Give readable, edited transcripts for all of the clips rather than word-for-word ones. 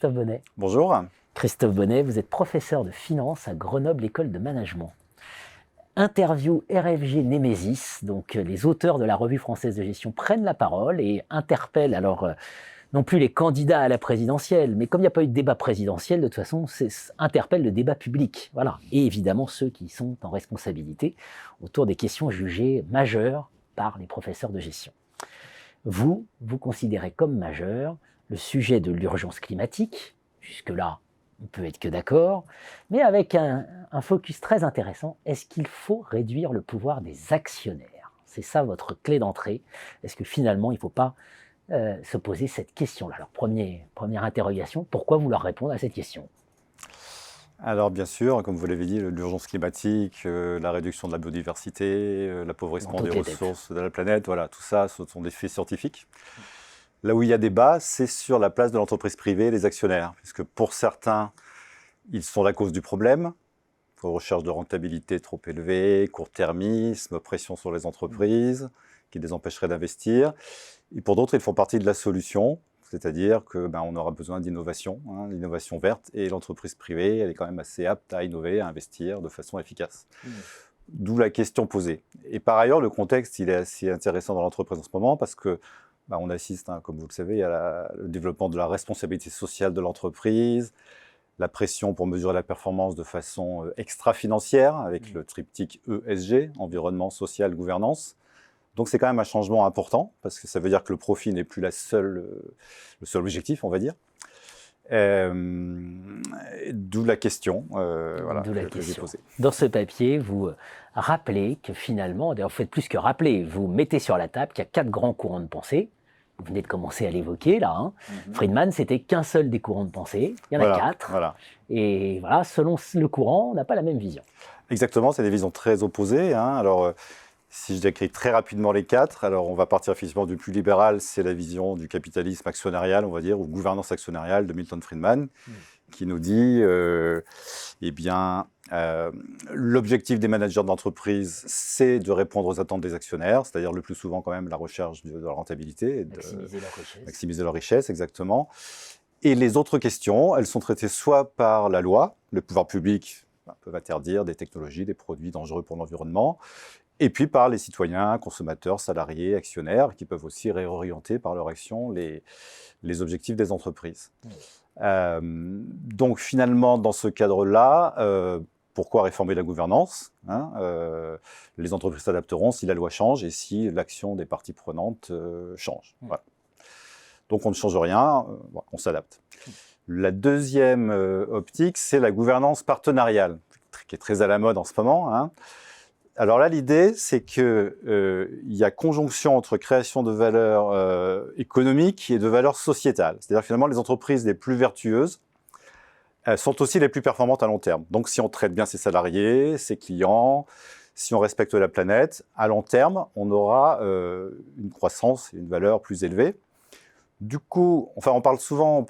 Christophe Bonnet. Bonjour. Christophe Bonnet, vous êtes professeur de finance à Grenoble École de Management. Interview RFG Nemesis, donc les auteurs de la Revue française de gestion prennent la parole et interpellent non plus les candidats à la présidentielle, mais comme il n'y a pas eu de débat présidentiel, de toute façon, interpelle le débat public. Voilà. Et évidemment ceux qui sont en responsabilité autour des questions jugées majeures par les professeurs de gestion. Vous considérez comme majeur le sujet de l'urgence climatique, jusque-là, on peut être que d'accord, mais avec un focus très intéressant. Est-ce qu'il faut réduire le pouvoir des actionnaires? C'est ça votre clé d'entrée. Est-ce que finalement, il ne faut pas se poser cette question-là? Alors, première interrogation, pourquoi vous leur répondre à cette question? Alors bien sûr, comme vous l'avez dit, l'urgence climatique, la réduction de la biodiversité, l'appauvrissement des ressources de la planète, voilà, tout ça, ce sont des faits scientifiques. Là où il y a débat, c'est sur la place de l'entreprise privée et des actionnaires, puisque pour certains, ils sont la cause du problème, recherche de rentabilité trop élevée, court-termisme, pression sur les entreprises, qui les empêcherait d'investir. Et pour d'autres, ils font partie de la solution, c'est-à-dire qu'on aura besoin d'innovation, l'innovation verte, et l'entreprise privée, elle est quand même assez apte à innover, à investir de façon efficace. D'où la question posée. Et par ailleurs, le contexte, il est assez intéressant dans l'entreprise en ce moment, parce que on assiste, comme vous le savez, à le développement de la responsabilité sociale de l'entreprise, la pression pour mesurer la performance de façon extra-financière, avec le triptyque ESG, environnement, social, gouvernance. Donc c'est quand même un changement important, parce que ça veut dire que le profit n'est plus le seul objectif, on va dire. D'où la question, que j'ai posée. Dans ce papier, vous rappelez que finalement, d'ailleurs vous faites plus que rappeler, vous mettez sur la table qu'il y a 4 grands courants de pensée. Vous venez de commencer à l'évoquer là. Friedman, c'était qu'un seul des courants de pensée. Il y en a 4. Voilà. Et voilà, selon le courant, on n'a pas la même vision. Exactement, c'est des visions très opposées. Alors, si je décris très rapidement les 4, alors on va partir effectivement du plus libéral, c'est la vision du capitalisme actionnarial, on va dire, ou gouvernance actionnariale de Milton Friedman, qui nous dit, l'objectif des managers d'entreprise, c'est de répondre aux attentes des actionnaires, c'est-à-dire le plus souvent quand même la recherche de la rentabilité, et de maximiser leur richesse, exactement. Et les autres questions, elles sont traitées soit par la loi, le pouvoir public peuvent interdire des technologies, des produits dangereux pour l'environnement, et puis par les citoyens, consommateurs, salariés, actionnaires, qui peuvent aussi réorienter par leur action les objectifs des entreprises. Donc finalement, dans ce cadre-là, pourquoi réformer la gouvernance? Les entreprises s'adapteront si la loi change et si l'action des parties prenantes change. Voilà. Donc on ne change rien, on s'adapte. La deuxième optique, c'est la gouvernance partenariale, qui est très à la mode en ce moment. Alors là, l'idée, c'est qu'il y a conjonction entre création de valeur économique et de valeur sociétale. C'est-à-dire finalement, les entreprises les plus vertueuses sont aussi les plus performantes à long terme. Donc si on traite bien ses salariés, ses clients, si on respecte la planète, à long terme, on aura une croissance et une valeur plus élevée. Du coup, on prend souvent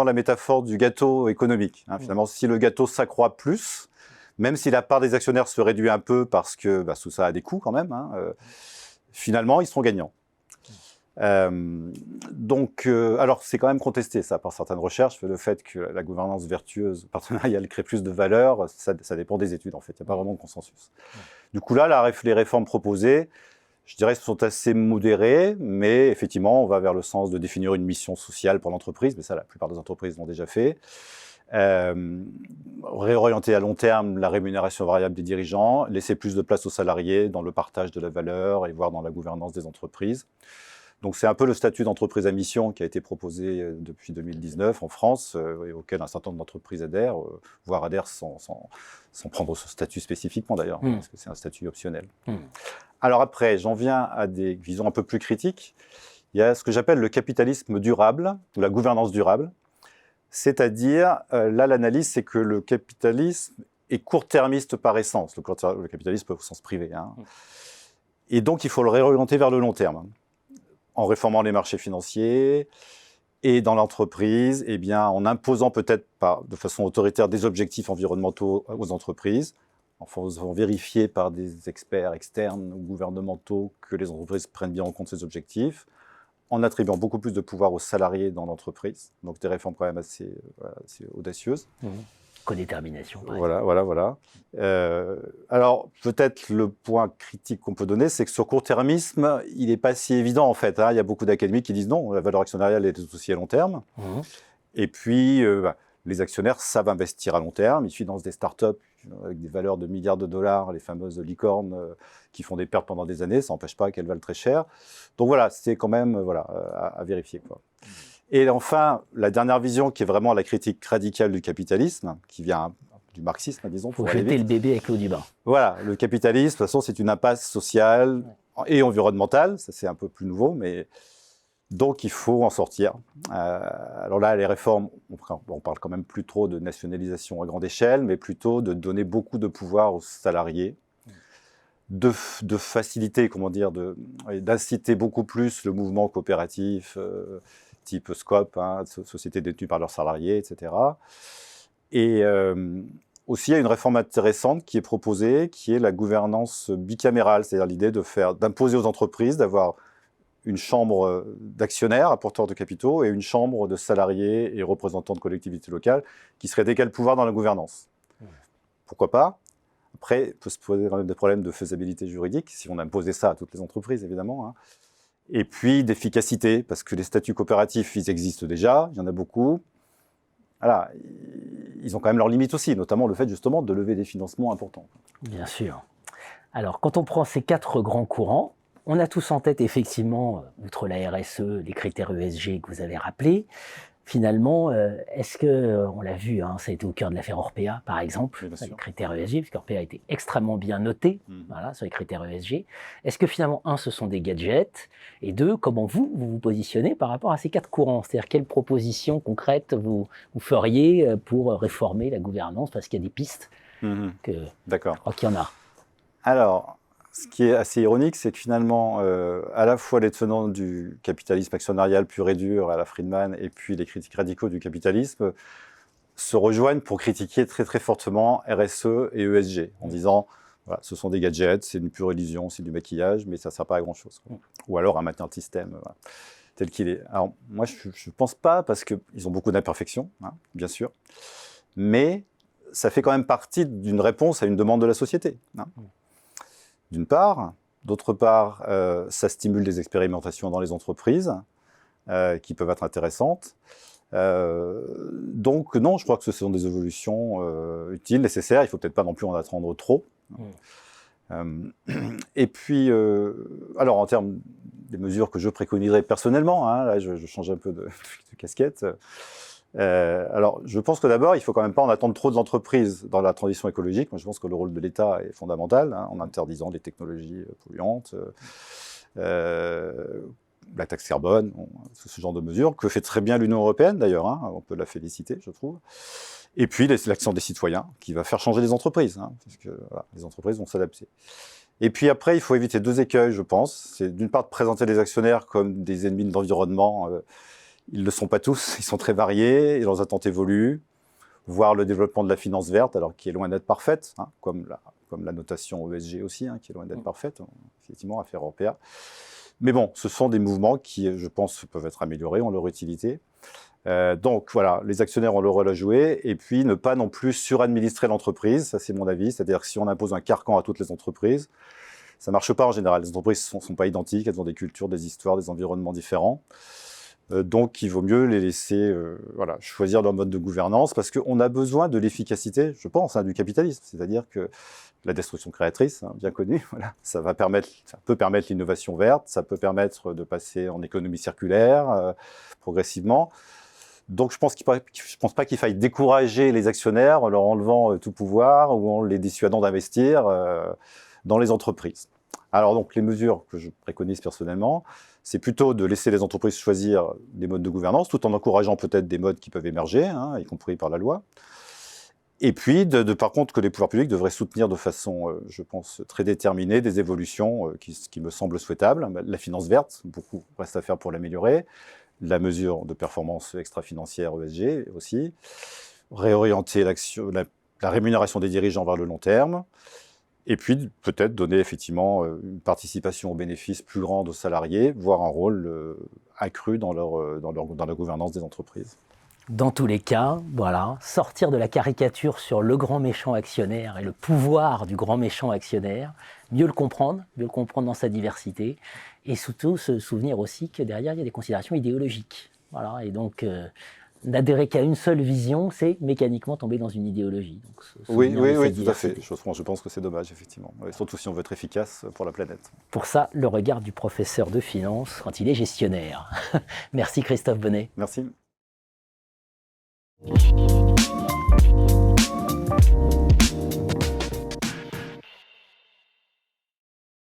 la métaphore du gâteau économique. Finalement, si le gâteau s'accroît plus, même si la part des actionnaires se réduit un peu parce que tout ça a des coûts quand même, finalement, ils seront gagnants. Alors, c'est quand même contesté, ça, par certaines recherches, le fait que la gouvernance vertueuse partenariale crée plus de valeur, ça dépend des études, en fait, il n'y a pas vraiment de consensus. Du coup, là, les réformes proposées, je dirais, sont assez modérées, mais effectivement, on va vers le sens de définir une mission sociale pour l'entreprise, mais ça, la plupart des entreprises l'ont déjà fait. Réorienter à long terme la rémunération variable des dirigeants, laisser plus de place aux salariés dans le partage de la valeur et voire dans la gouvernance des entreprises. Donc c'est un peu le statut d'entreprise à mission qui a été proposé depuis 2019 en France et auquel un certain nombre d'entreprises adhèrent, voire adhèrent sans prendre ce statut spécifiquement d'ailleurs, parce que c'est un statut optionnel. Alors après, j'en viens à des visions un peu plus critiques. Il y a ce que j'appelle le capitalisme durable, ou la gouvernance durable. C'est-à-dire, là, l'analyse, c'est que le capitalisme est court-termiste par essence, le capitalisme au sens privé. Et donc, il faut le réorienter vers le long terme, en réformant les marchés financiers et dans l'entreprise, en imposant peut-être de façon autoritaire des objectifs environnementaux aux entreprises, en faisant vérifier par des experts externes ou gouvernementaux que les entreprises prennent bien en compte ces objectifs, en attribuant beaucoup plus de pouvoir aux salariés dans l'entreprise. Donc des réformes quand même assez audacieuses. Codétermination, par Voilà. Alors, peut-être le point critique qu'on peut donner, c'est que ce court-termisme, il n'est pas si évident, en fait. Il y a beaucoup d'académiques qui disent non, la valeur actionnariale est aussi à long terme. Et puis, les actionnaires savent investir à long terme. Ils financent des startups avec des valeurs de milliards de dollars, les fameuses licornes qui font des pertes pendant des années. Ça n'empêche pas qu'elles valent très cher. Donc voilà, c'est quand même à vérifier, quoi. Et enfin, la dernière vision qui est vraiment la critique radicale du capitalisme, qui vient du marxisme, disons. Il faut jeter le bébé avec l'eau du bain. Voilà, le capitalisme, de toute façon, c'est une impasse sociale et environnementale. Ça, c'est un peu plus nouveau, mais donc il faut en sortir. Alors là, les réformes, on parle quand même plus trop de nationalisation à grande échelle, mais plutôt de donner beaucoup de pouvoir aux salariés, de faciliter, d'inciter beaucoup plus le mouvement coopératif, type SCOP, sociétés détenues par leurs salariés, etc. Et aussi, il y a une réforme intéressante qui est proposée, qui est la gouvernance bicamérale, c'est-à-dire l'idée d'imposer aux entreprises d'avoir une chambre d'actionnaires, apporteurs de capitaux, et une chambre de salariés et représentants de collectivités locales, qui seraient d'égal pouvoir dans la gouvernance. Pourquoi pas ? Après, il peut se poser quand même des problèmes de faisabilité juridique, si on imposait ça à toutes les entreprises, évidemment. Et puis d'efficacité, parce que les statuts coopératifs, ils existent déjà, il y en a beaucoup. Voilà, ils ont quand même leurs limites aussi, notamment le fait justement de lever des financements importants. Bien sûr. Alors, quand on prend ces 4 grands courants, on a tous en tête effectivement, outre la RSE, les critères ESG que vous avez rappelés. Finalement, est-ce que, on l'a vu, ça a été au cœur de l'affaire Orpea, par exemple, les critères ESG, parce qu'Orpea a été extrêmement bien noté sur les critères ESG. Est-ce que finalement, ce sont des gadgets, et 2, comment vous positionnez par rapport à ces 4 courants? C'est-à-dire, quelles propositions concrètes vous feriez pour réformer la gouvernance, parce qu'il y a des pistes je crois qu'il y en a. Alors, ce qui est assez ironique, c'est que finalement, à la fois les tenants du capitalisme actionnarial pur et dur à la Friedman, et puis les critiques radicaux du capitalisme, se rejoignent pour critiquer très très fortement RSE et ESG, en disant voilà, ce sont des gadgets, c'est une pure illusion, c'est du maquillage, mais ça ne sert pas à grand-chose. Ou alors à maintenir le système tel qu'il est. Alors moi, je ne pense pas, parce qu'ils ont beaucoup d'imperfections, bien sûr, mais ça fait quand même partie d'une réponse à une demande de la société. D'une part. D'autre part, ça stimule des expérimentations dans les entreprises qui peuvent être intéressantes. Donc non, je crois que ce sont des évolutions utiles, nécessaires. Il ne faut peut-être pas non plus en attendre trop. Et puis, alors en termes des mesures que je préconiserais personnellement, là je change un peu de casquette. Alors, je pense que d'abord, il ne faut quand même pas en attendre trop de l'entreprise dans la transition écologique. Moi, je pense que le rôle de l'État est fondamental, en interdisant les technologies polluantes, la taxe carbone, ce genre de mesures, que fait très bien l'Union européenne d'ailleurs, on peut la féliciter, je trouve. Et puis, l'action des citoyens, qui va faire changer les entreprises, parce que les entreprises vont s'adapter. Et puis après, il faut éviter 2 écueils, je pense. C'est d'une part de présenter les actionnaires comme des ennemis de l'environnement. Ils ne le sont pas tous, ils sont très variés, et leurs attentes évoluent, voire le développement de la finance verte, alors qui est loin d'être parfaite, comme la notation ESG aussi, qui est loin d'être parfaite, effectivement, affaire Orpea. Mais bon, ce sont des mouvements qui, je pense, peuvent être améliorés, ont leur utilité. Donc voilà, les actionnaires ont leur rôle à jouer, et puis ne pas non plus suradministrer l'entreprise, ça c'est mon avis, c'est-à-dire que si on impose un carcan à toutes les entreprises, ça ne marche pas en général. Les entreprises ne sont pas identiques, elles ont des cultures, des histoires, des environnements différents. Donc, il vaut mieux les laisser choisir leur mode de gouvernance, parce qu'on a besoin de l'efficacité, je pense, du capitalisme. C'est-à-dire que la destruction créatrice, bien connue, ça peut permettre l'innovation verte, ça peut permettre de passer en économie circulaire progressivement. Donc, je pense pas qu'il faille décourager les actionnaires en leur enlevant tout pouvoir ou en les dissuadant d'investir dans les entreprises. Alors, donc, les mesures que je préconise personnellement, c'est plutôt de laisser les entreprises choisir des modes de gouvernance, tout en encourageant peut-être des modes qui peuvent émerger, y compris par la loi. Et puis, par contre, que les pouvoirs publics devraient soutenir de façon, je pense, très déterminée des évolutions qui me semblent souhaitables. La finance verte, beaucoup reste à faire pour l'améliorer. La mesure de performance extra-financière ESG aussi. Réorienter la rémunération des dirigeants vers le long terme. Et puis peut-être donner effectivement une participation aux bénéfices plus grande aux salariés, voire un rôle accru dans la gouvernance des entreprises. Dans tous les cas, voilà, sortir de la caricature sur le grand méchant actionnaire et le pouvoir du grand méchant actionnaire, mieux le comprendre dans sa diversité, et surtout se souvenir aussi que derrière, il y a des considérations idéologiques. Voilà, et donc, n'adhérer qu'à une seule vision, c'est mécaniquement tomber dans une idéologie. Donc, oui, tout à fait. Je pense que c'est dommage, effectivement. Surtout si on veut être efficace pour la planète. Pour ça, le regard du professeur de finance quand il est gestionnaire. Merci Christophe Bonnet. Merci.